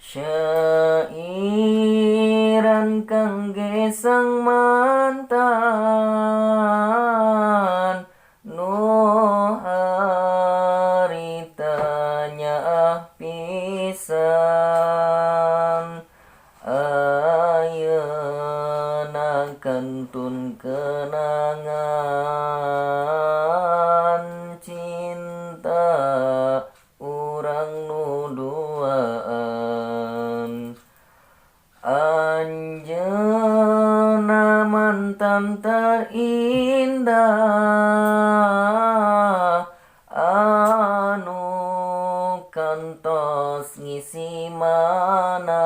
Syairan kang gesang mantan nu haritanya pisan ayeuna kantun kenangan cinta urang nu duaan anjeunna mantan terindah anu kantos ngisi mana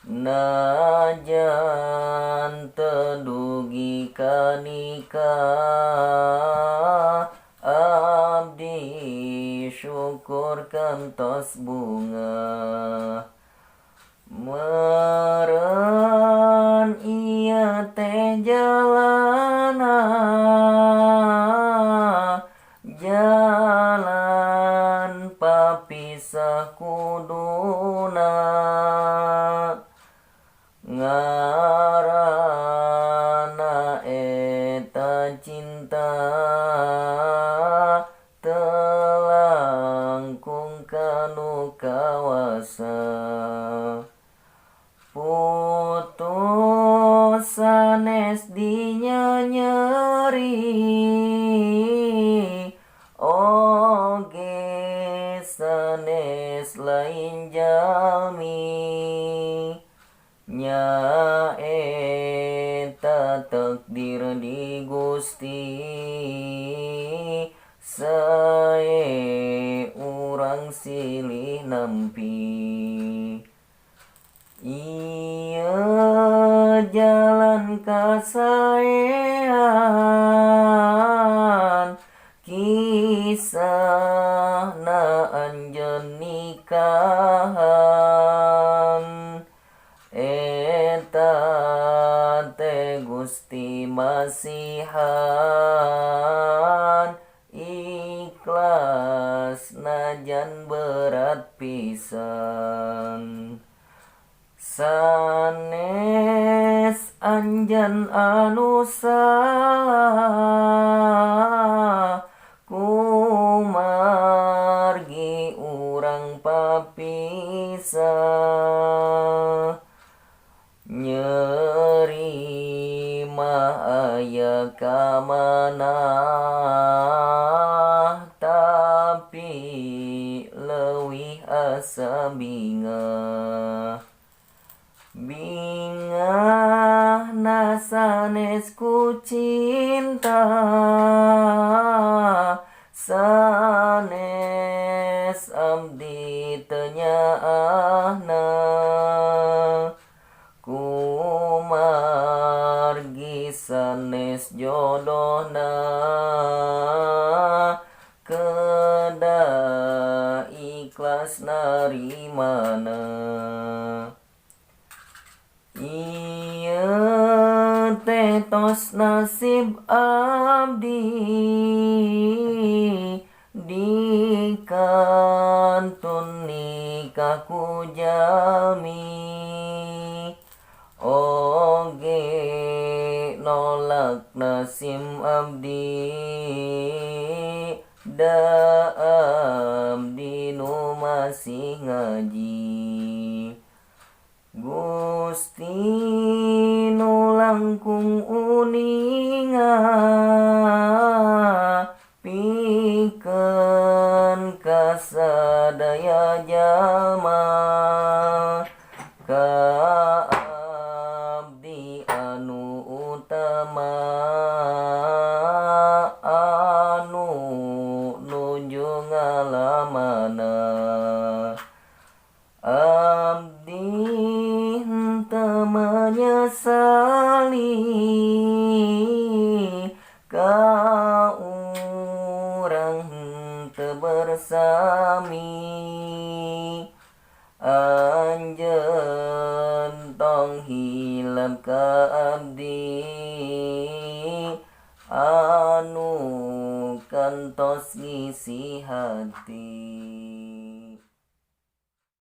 najan tedugi ka nikah abdi syukur kantos bunga meureun ieu teh jalana jalan papisah kuduna ngaranna eta cinta telangkung kanu kawasa putus sanes dinya nyeri oge sanes lain jalmi nya eta takdir di Gusti sae urang silih nampi ieu jalan kasaean kisahna anjeun nikahan eta teh Gusti masihan ikhlas najan berat pisan sanes anjeun anu salah kumargi urang papisah nyeri mah aya ka manah tapi leuwih asa bingah bingahna sanes ku cinta sanes abdi teu nyaahna kumargi sanes jodohna kedah ikhlas narimana ieu teh tos nasib abdi dikantun nikah ku jalmi oge nolak nasim abdi da abdi nu masih ngaji Gusti nu langkung uninga pikeun kasadaya jalma ka abdi anu utama anu nuju ngalamana abdi henteu menyesali ka urang henteu bersami anjeun tong hilap ka abdi anu kantos ngisi hati.